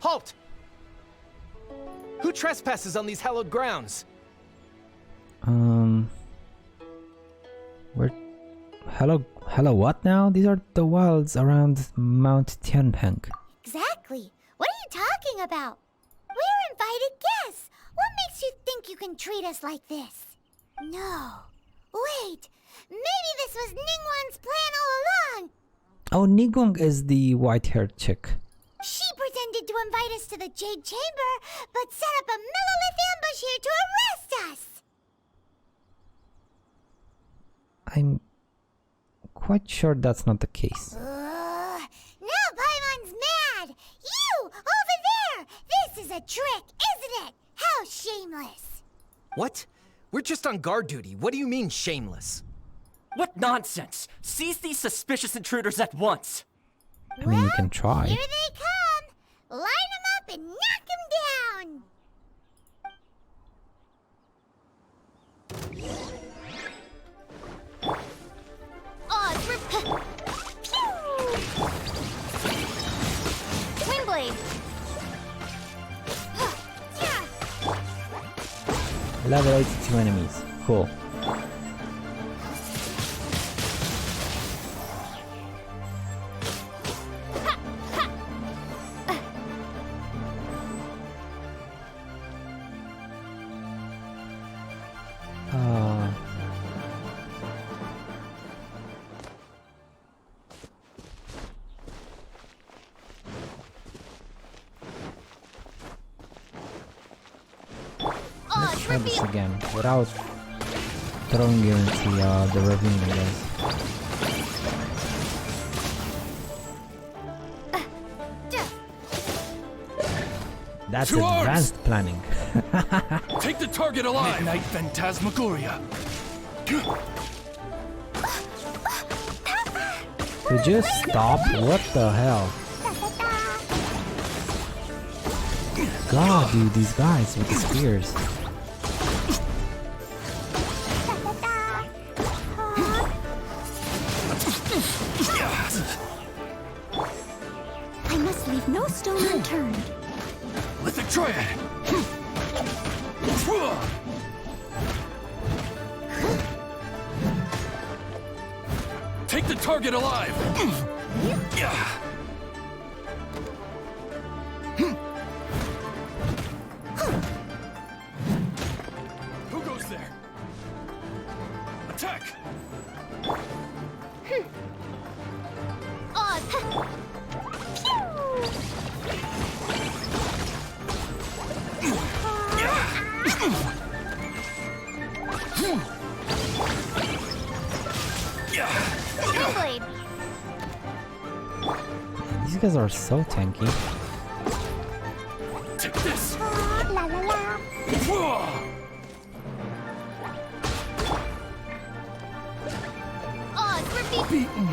Halt! Who trespasses on these hallowed grounds? We're... Hello what now? These are the wilds around Mount Tianpeng. Exactly. What are you talking about? We're invited guests. What makes you think you can treat us like this? No. Wait. Maybe this was Ningguang's plan all along. Oh, Ningguang is the white-haired chick. She pretended to invite us to the Jade Chamber, but set up a Millilith ambush here to arrest us. I'm quite sure that's not the case. Now Paimon's mad. You, over there. This is a trick, isn't it? How shameless. What? We're just on guard duty. What do you mean, shameless? What nonsense! Seize these suspicious intruders at once! I mean, you can try. Here they come. Line them up and knock them down. Windblade. Level 82 enemies. Cool. Let's try this again without throwing you into the ravine, I guess. That's To arms! advanced planning. Take the target alive! Midnight Phantasmagoria. Could you stop? What the hell? God, dude, these guys with the spears. I must leave no stone unturned. Lithic Triad! Take the target alive! Who goes there? Attack! Windblade. These guys are so tanky. Take this! La la la. Beaten!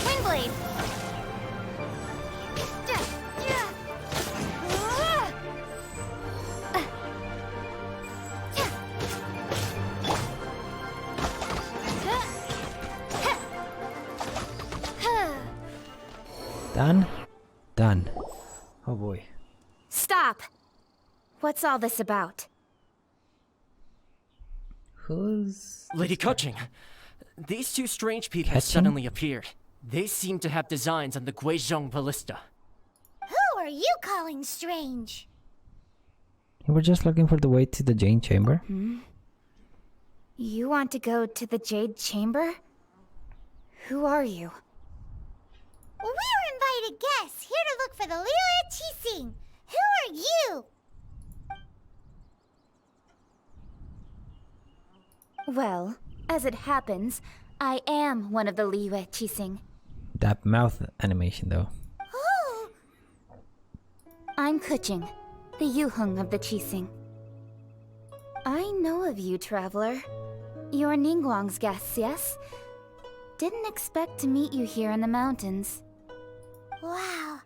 Windblade. Done? Done. Oh boy. Stop! What's all this about? Who's... Lady Kuching, these two strange people Ketching? suddenly appeared. They seem to have designs on the Guizhong ballista. Who are you calling strange? You were just looking for the way to the Jade Chamber? You want to go to the Jade Chamber? Who are you? We're invited guests here to look for the Liyue Qixing. Who are you? Well, as it happens, I am one of the Liyue Qixing. That mouth animation though. Oh, I'm Kuching, the Yuheng of the Qixing. I know of you, traveler. You're Ningguang's guests, yes? Didn't expect to meet you here in the mountains. wow.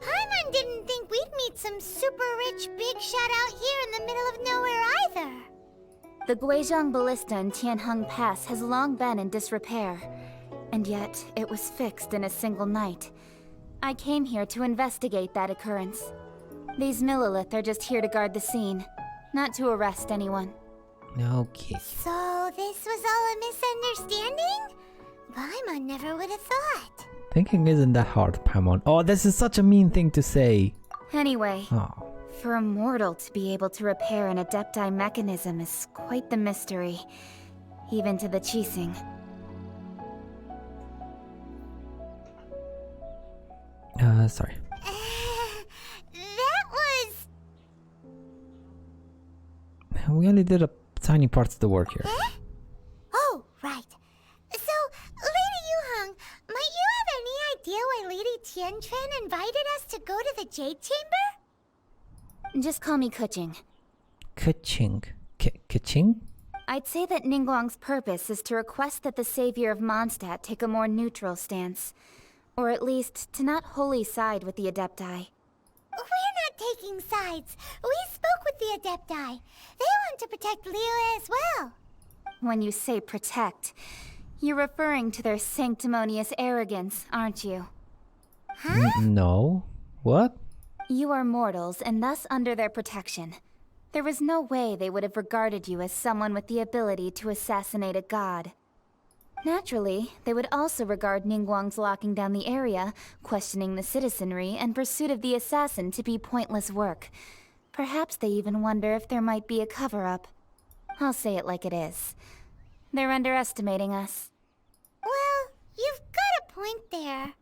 Paimon didn't think we'd meet some super rich big shot out here in the middle of nowhere either. The Guizhong Ballista in Tianheng Pass has long been in disrepair, And yet, it was fixed in a single night. I came here to investigate that occurrence. These Millilith are just here to guard the scene, not to arrest anyone. Okay. So this was all a misunderstanding? Paimon never would have thought. Thinking isn't that hard, Paimon. Oh, this is such a mean thing to say. Anyway, Oh. for a mortal to be able to repair an Adepti mechanism is quite the mystery, even to the Qixing. Sorry. That was... We only did a tiny part of the work here. Oh, right. So, Lady Yuheng, might you have any idea why Lady Tianquan invited us to go to the Jade Chamber? Just call me Kuching. Kaching. Kaching? I'd say that Ningguang's purpose is to request that the savior of Mondstadt take a more neutral stance. Or at least, to not wholly side with the Adepti. We're not taking sides. We spoke with the Adepti. They want to protect Liyue as well. When you say protect, you're referring to their sanctimonious arrogance, aren't you? No. What? You are mortals, and thus under their protection. There was no way they would have regarded you as someone with the ability to assassinate a god. Naturally, they would also regard Ningguang's locking down the area, questioning the citizenry, and pursuit of the assassin to be pointless work. Perhaps they even wonder if there might be a cover-up. I'll say it like it is. They're underestimating us. Well, you've got a point there.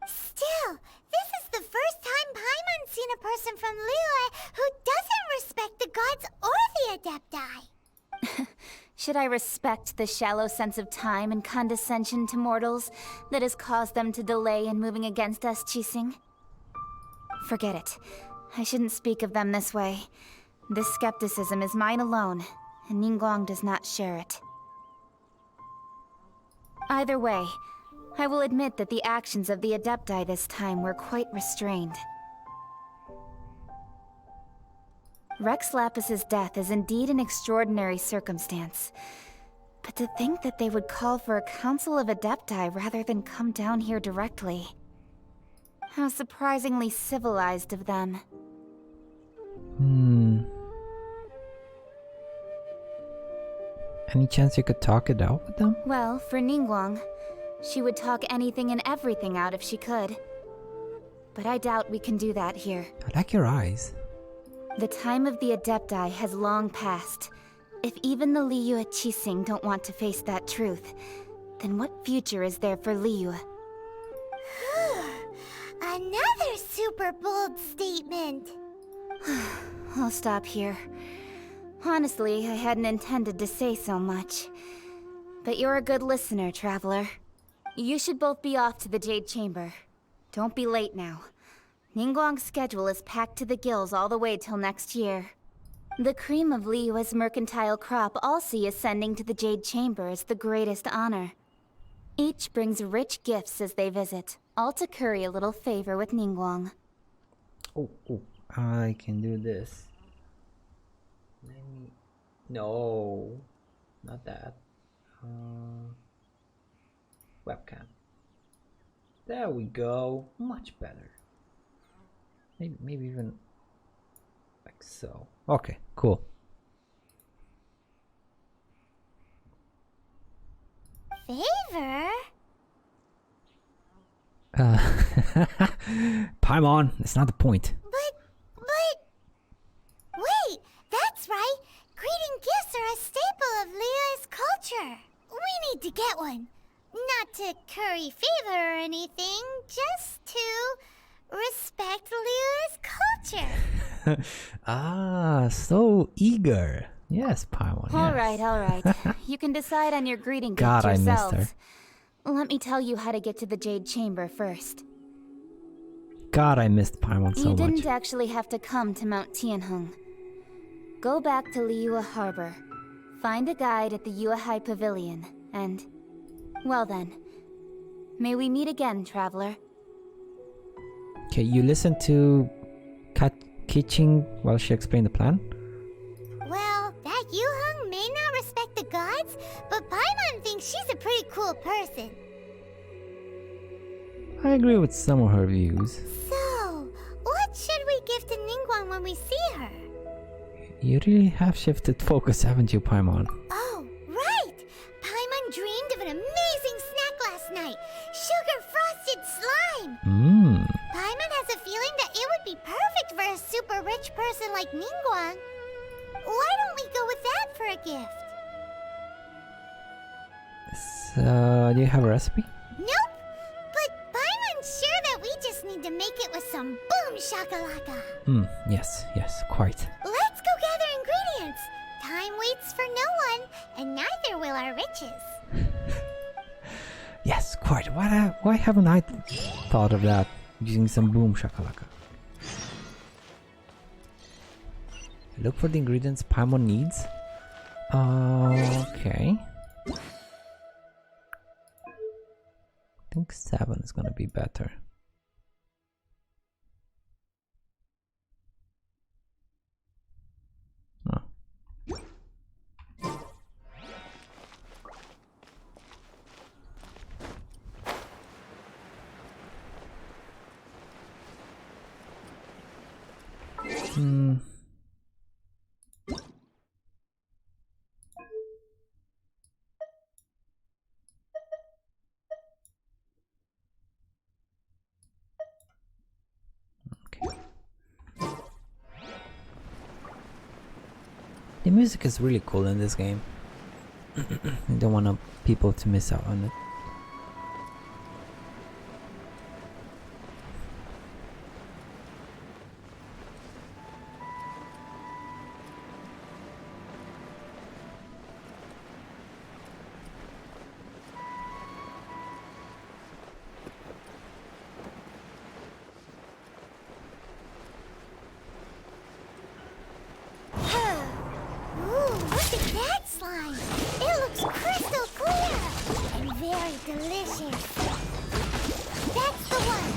Still, this is the first time Paimon's seen a person from Liyue who doesn't respect the gods or the Adepti. Should I respect the shallow sense of time and condescension to mortals that has caused them to delay in moving against us, Qixing? Forget it. I shouldn't speak of them this way. This skepticism is mine alone, and Ningguang does not share it. Either way, I will admit that the actions of the Adepti this time were quite restrained. Rex Lapis's death is indeed an extraordinary circumstance. But to think that they would call for a council of Adepti rather than come down here directly. How surprisingly civilized of them. Any chance you could talk it out with them? Well, for Ningguang, she would talk anything and everything out if she could. But I doubt we can do that here. I like your eyes. The time of the Adepti has long passed. If even the Liyue Qixing don't want to face that truth, then what future is there for Liyue? Another super bold statement. I'll stop here. Honestly, I hadn't intended to say so much. But you're a good listener, Traveler. You should both be off to the Jade Chamber. Don't be late now. Ningguang's schedule is packed to the gills all the way till next year. The cream of Liyue's mercantile crop all see ascending to the Jade Chamber as the greatest honor. Each brings rich gifts as they visit, all to curry a little favor with Ningguang. Oh, I can do this. Let me... No, not that. Webcam. There we go. Much better. Maybe even like so. Okay, cool. Favor? Paimon, that's not the point. But... Wait, that's right. Greeting gifts are a staple of Liyue's culture. We need to get one. Not to curry favor or anything, just to respect Liyue's culture. So eager. Yes, Paimon. Yes. All right. You can decide on your greeting gift God, I missed yourselves. her. Let me tell you how to get to the Jade Chamber first. God, I missed Paimon so You didn't much. actually have to come to Mount Tianheng. Go back to Liyue Harbor. Find a guide at the Yuehai Pavilion, and... Well then. May we meet again, Traveler. Okay, you listened to Kiching while she explained the plan? Well, that Yuheng may not respect the gods, but Paimon thinks she's a pretty cool person. I agree with some of her views. So, what should we give to Ningguang when we see her? You really have shifted focus, haven't you, Paimon? Oh, right! Paimon dreamed of an amazing snack last night. Sugar-frosted slime! Mmm. Paimon has a feeling that it would be perfect for a super rich person like Ningguang. Why don't we go with that for a gift? So, do you have a recipe? Nope! But Paimon's sure that we just need to make it with some boom shakalaka. Yes, quite. Let's go gather ingredients. Time waits for no one, and neither will our riches. Yes, quite. Why haven't I thought of that? Using some boom shakalaka. Look for the ingredients Paimon needs. Okay. I think 7 is gonna be better. No. Okay. The music is really cool in this game. I don't want people to miss out on it. Ooh, look at that slime! It looks crystal clear and very delicious. That's the one.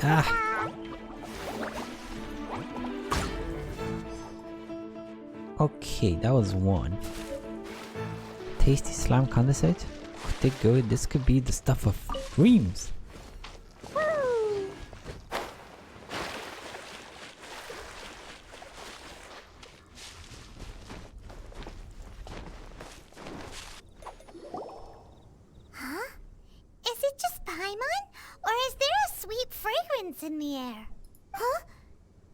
Ah. Okay, that was one. Tasty slime condensate? Could they go? This could be the stuff of dreams. Huh? Is it just Paimon? Or is there a sweet fragrance in the air? Huh?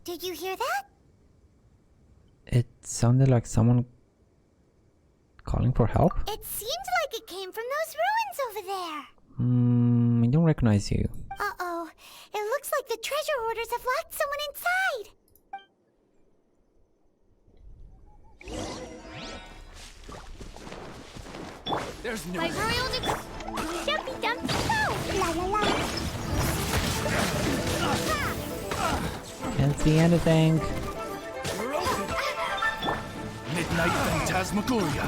Did you hear that? It sounded like someone calling for help. It seems like it came from those ruins over there. I don't recognize you. Uh-oh. It looks like the treasure hoarders have locked someone inside. There's no... My royal Dumpy Dumpy Go! La la la. Can't see anything. Midnight Phantasmagoria.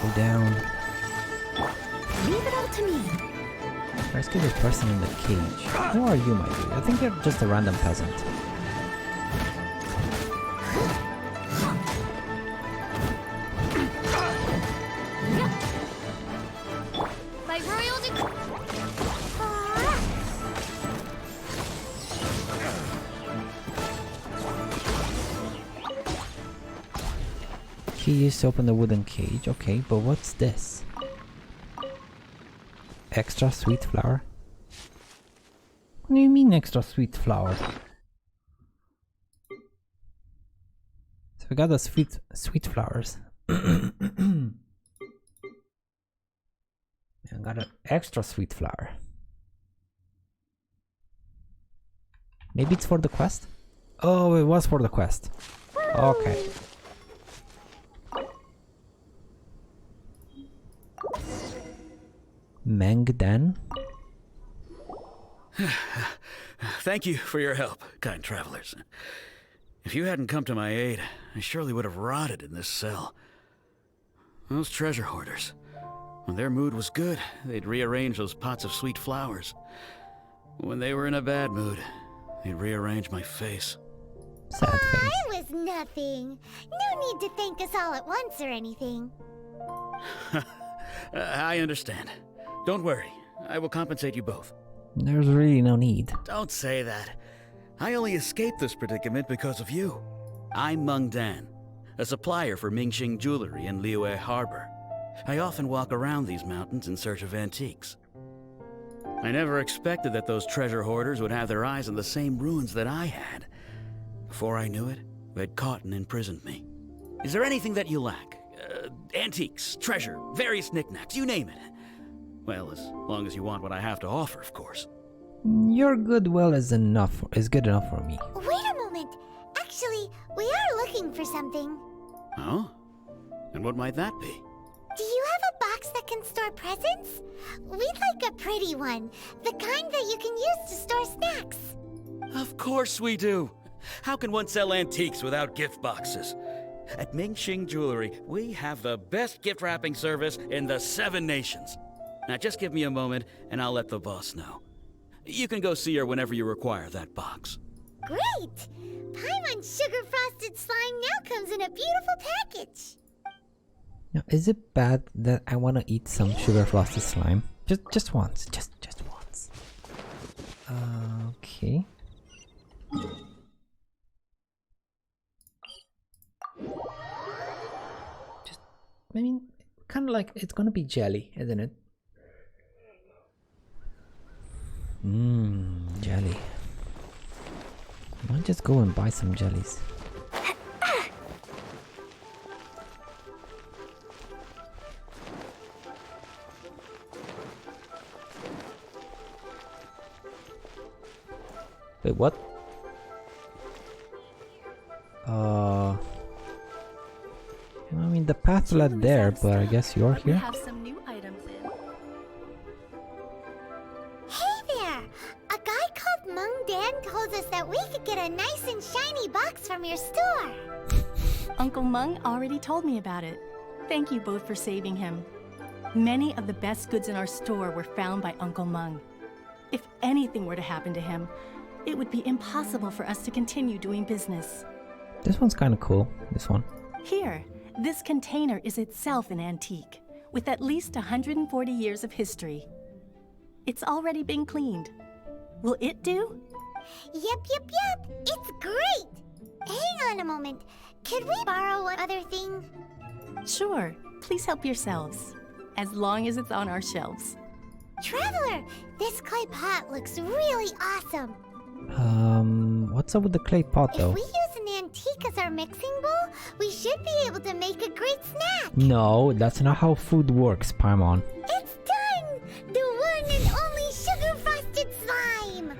Go down. Leave it all to me. Rescue the person in the cage. Who are you, my dude? I think you're just a random peasant. My royal Key used to open the wooden cage. Okay, but what's this? Extra sweet flower? What do you mean extra sweet flower? So we got the sweet flowers. And got an extra sweet flower. Maybe it's for the quest? Oh, it was for the quest. Okay. Mengdan? Thank you for your help, kind travelers. If you hadn't come to my aid, I surely would have rotted in this cell. Those treasure hoarders. When their mood was good, they'd rearrange those pots of sweet flowers. When they were in a bad mood, they'd rearrange my face. Sad face. I was nothing. No need to thank us all at once or anything. I understand. Don't worry. I will compensate you both. There's really no need. Don't say that. I only escaped this predicament because of you. I'm Meng Dan, a supplier for Mingxing Jewelry in Liyue Harbor. I often walk around these mountains in search of antiques. I never expected that those treasure hoarders would have their eyes on the same ruins that I had. Before I knew it, they'd caught and imprisoned me. Is there anything that you lack? Antiques, treasure, various knickknacks, you name it. Well, as long as you want what I have to offer, of course. Your goodwill is good enough for me. Wait a moment. Actually, we are looking for something. Oh? And what might that be? Do you have a box that can store presents? We'd like a pretty one. The kind that you can use to store snacks. Of course we do. How can one sell antiques without gift boxes? At Mingxing Jewelry, we have the best gift wrapping service in the 7 nations. Now just give me a moment and I'll let the boss know. You can go see her whenever you require that box. Great! Paimon Sugar Frosted Slime now comes in a beautiful package. Now, is it bad that I want to eat some sugar frosted slime? Just once. Just once. Okay. I mean, kind of like it's gonna be jelly, isn't it? Jelly. I might just go and buy some jellies. Wait, what? I mean, the path led there, but I guess you're We here. have some new items in. Hey there! A guy called Meng Dan told us that we could get a nice and shiny box from your store. Uncle Meng already told me about it. Thank you both for saving him. Many of the best goods in our store were found by Uncle Meng. If anything were to happen to him, it would be impossible for us to continue doing business. This one's kind of cool. This one. Here, this container is itself an antique, with at least 140 years of history. It's already been cleaned. Will it do? Yep. It's great! Hang on a moment. Could we borrow one other thing? Sure, please help yourselves, as long as it's on our shelves. Traveler, this clay pot looks really awesome. What's up with the clay pot though? If we use an antique as our mixing bowl, we should be able to make a great snack. No, that's not how food works, Paimon. It's done! The one and only sugar frosted slime!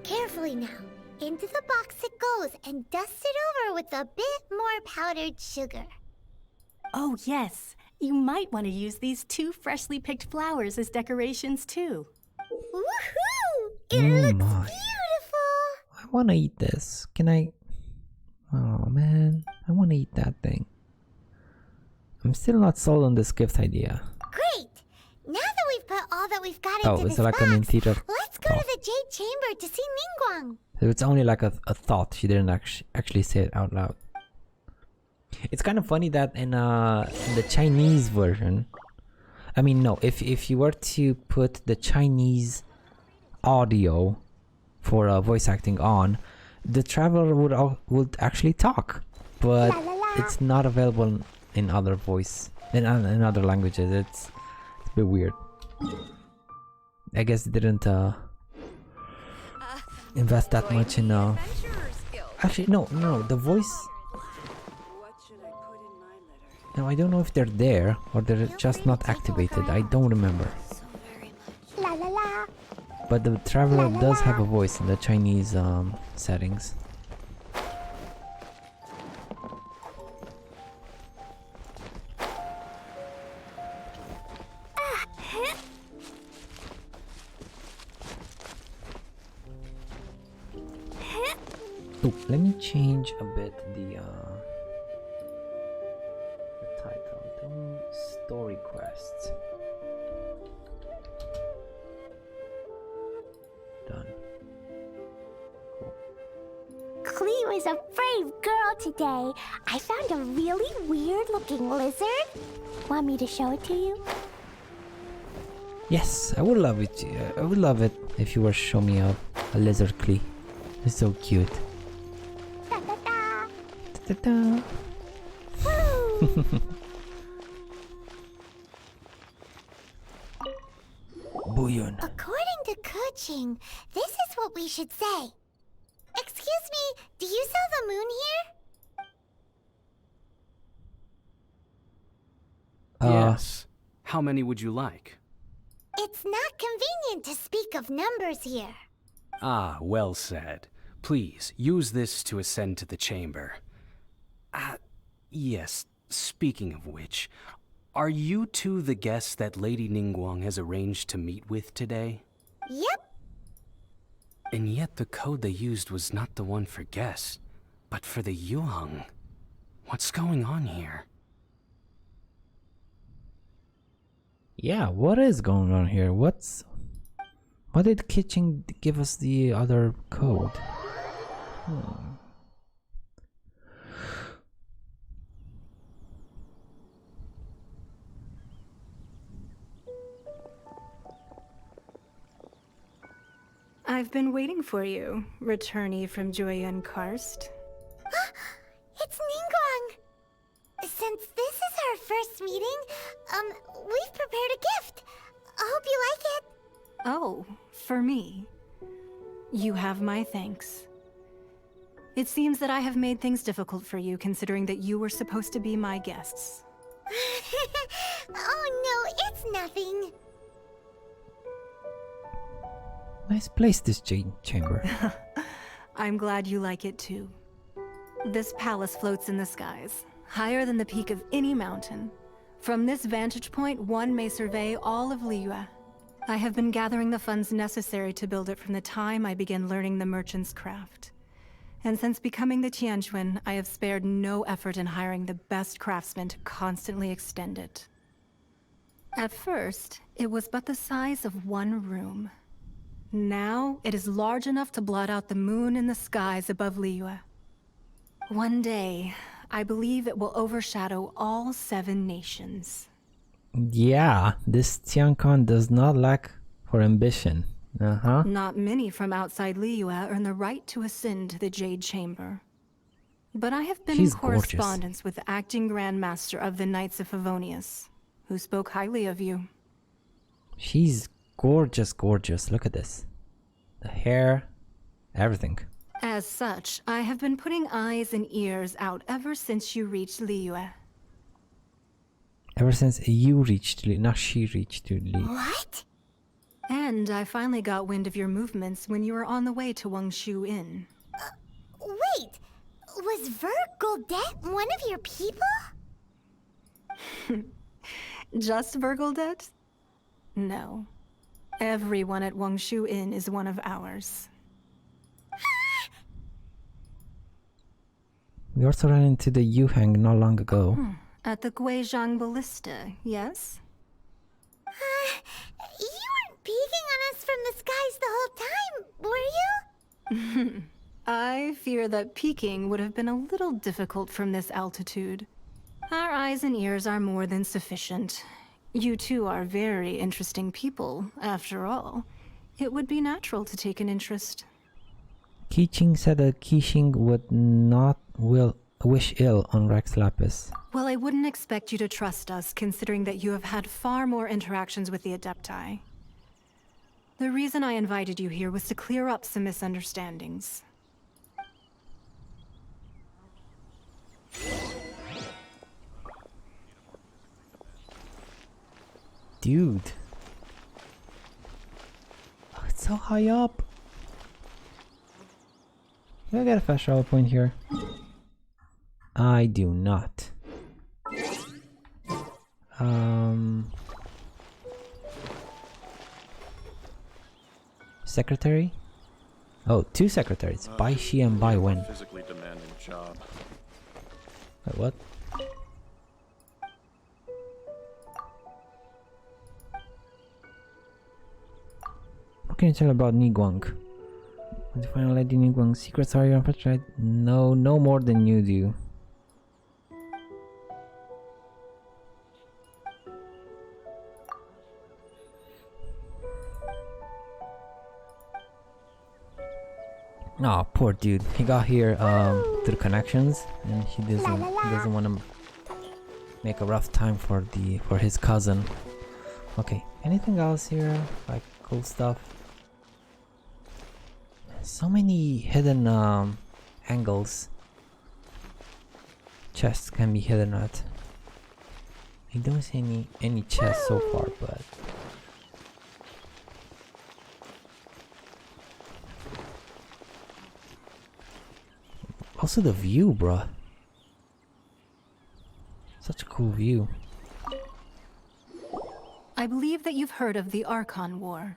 Carefully now. Into the box it goes and dust it over with a bit more powdered sugar. Oh yes, you might want to use these 2 freshly picked flowers as decorations too. Woohoo! It Oh looks my. beautiful! I want to eat this. Can I? Oh man, I want to eat that thing. I'm still not sold on this gift idea. Great! Now that we've put all that we've got Oh, into is this it like box, an interior let's go to thought? the Jade Chamber to see Ningguang. So it's only like a thought. She didn't actually say it out loud. It's kind of funny that in the Chinese version, I mean no, if you were to put the Chinese audio for voice acting on, the traveler would actually talk, but it's not available in other in other languages. It's a bit weird. I guess it didn't invest that much in actually no, the voice. No, I don't know if they're there or they're just not activated. I don't remember. La la la. But the traveler does have a voice in the Chinese settings. Oh, let me change a bit the title. Story quests. was a brave girl today. I found a really weird-looking lizard. Want me to show it to you? Yes, I would love it. I would love it if you were to show me a lizard Klee. It's so cute. Da-da-da. Ta-ta. Woo! Bouillon. According to Kuching, this is what we should say. Excuse me, do you sell the moon here? Yes. How many would you like? It's not convenient to speak of numbers here. Ah, well said. Please, use this to ascend to the chamber. Yes, speaking of which, are you two the guests that Lady Ningguang has arranged to meet with today? Yep. And yet the code they used was not the one for guests, but for the Yuheng. What's going on here? Yeah, what is going on here? Why did Kitchen give us the other code? I've been waiting for you, returnee from Joyun Karst. It's Ningguang. Since this is our first meeting, we've prepared a gift. I hope you like it. Oh, for me. You have my thanks. It seems that I have made things difficult for you, considering that you were supposed to be my guests. Oh no, it's nothing. Nice place, this Jade Chamber. I'm glad you like it too. This palace floats in the skies, higher than the peak of any mountain. From this vantage point, one may survey all of Liyue. I have been gathering the funds necessary to build it from the time I began learning the merchant's craft. And since becoming the Tianjuan, I have spared no effort in hiring the best craftsmen to constantly extend it. At first, it was but the size of one room. Now, it is large enough to blot out the moon in the skies above Liyue. One day, I believe it will overshadow all 7 nations. Yeah, this Tiancong does not lack for ambition. Not many from outside Liyue earn the right to ascend to the Jade Chamber. But I have been She's in correspondence with the acting Grand Master of the Knights of Favonius, who spoke highly of you. She's gorgeous, gorgeous. Look at this. The hair, everything. As such, I have been putting eyes and ears out ever since you reached Liyue. Ever since you reached, not she reached to Li. What? And I finally got wind of your movements when you were on the way to Wangshu Inn. Wait, was Vergoldet one of your people? Just Vergoldet? No. Everyone at Wangshu Inn is one of ours. We also ran into the Yuheng not long ago. At the Guizhang Ballista, yes? You weren't peeking on us from the skies the whole time, were you? I fear that peeking would have been a little difficult from this altitude. Our eyes and ears are more than sufficient. You two are very interesting people, after all. It would be natural to take an interest. Keqing said that Qixing would not wish ill on Rex Lapis. Well, I wouldn't expect you to trust us, considering that you have had far more interactions with the Adepti. The reason I invited you here was to clear up some misunderstandings. Dude. Oh, it's so high up. Do I get a fast travel point here? I do not. Secretary? Oh, 2 secretaries. Bai Shi and Bai Wen. Physically demanding job. Wait, what? What can you tell about Ningguang? To find Lady Ningguang's secrets are your right? No, no more than you do. Oh, poor dude. He got here through connections, and he doesn't want to make a rough time for his cousin. Okay, anything else here? Like cool stuff? So many hidden angles. Chests can be hidden at. I don't see any chests so far, but also the view, bruh. Such a cool view. I believe that you've heard of the Archon War.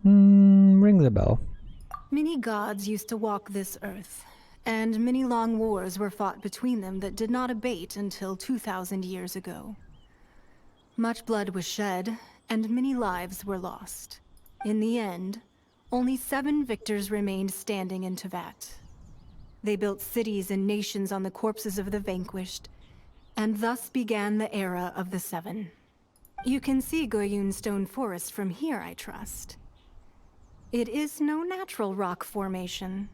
Rings a bell. Many gods used to walk this earth, and many long wars were fought between them that did not abate until 2,000 years ago. Much blood was shed, and many lives were lost. In the end, only 7 victors remained standing in Teyvat. They built cities and nations on the corpses of the vanquished, and thus began the era of the 7. You can see Goyun Stone Forest from here, I trust. It is no natural rock formation.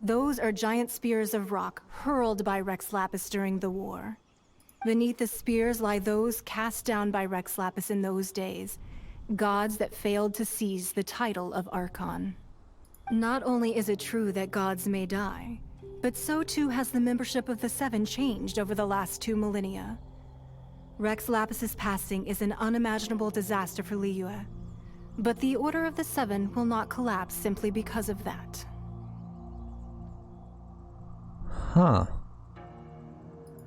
Those are giant spears of rock hurled by Rex Lapis during the war. Beneath the spears lie those cast down by Rex Lapis in those days, gods that failed to seize the title of Archon. Not only is it true that gods may die, but so too has the membership of the 7 changed over the last 2 millennia. Rex Lapis's passing is an unimaginable disaster for Liyue, but the Order of the 7 will not collapse simply because of that. Huh.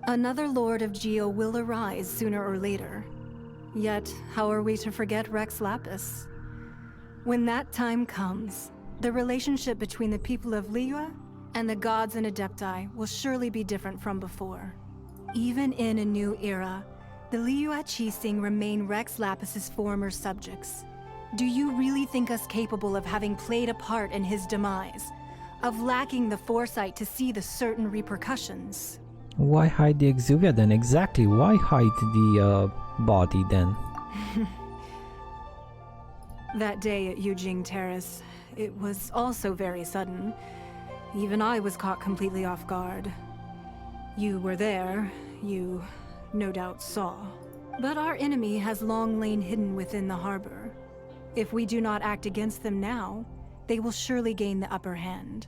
Another Lord of Geo will arise sooner or later. Yet, how are we to forget Rex Lapis? When that time comes, the relationship between the people of Liyue and the gods and Adepti will surely be different from before. Even in a new era, the Liyue Qixing remain Rex Lapis's former subjects. Do you really think us capable of having played a part in his demise? Of lacking the foresight to see the certain repercussions? Why hide the Exuvia then? Exactly, why hide the body then? That day at Yujing Terrace, it was also very sudden. Even I was caught completely off guard. You were there, you no doubt saw. But our enemy has long lain hidden within the harbor. If we do not act against them now, they will surely gain the upper hand.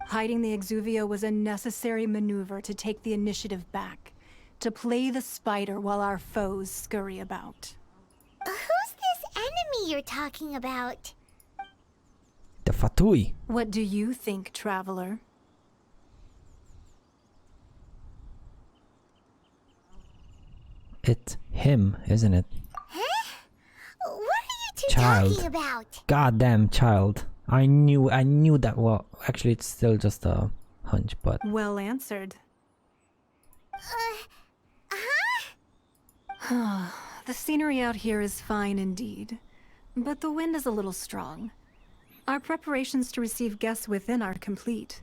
Hiding the Exuvia was a necessary maneuver to take the initiative back, to play the spider while our foes scurry about. Who's this enemy you're talking about? The Fatui. What do you think, traveler? It's him, isn't it? Huh? What are you two Child. talking about? Goddamn child. I knew that. Well, actually, it's still just a hunch, but Well answered. The scenery out here is fine indeed, but the wind is a little strong. Our preparations to receive guests within are complete.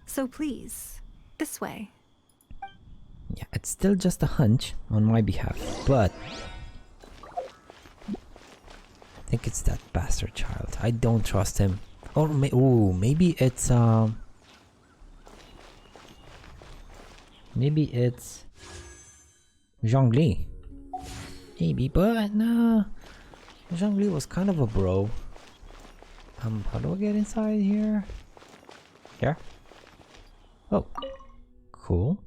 So please, this way. yeah, it's still just a hunch on my behalf. But I think it's that bastard child. I don't trust him. Or maybe it's maybe it's Zhongli. Maybe, but no. Zhongli was kind of a bro. How do I get inside here? Here? Oh, cool.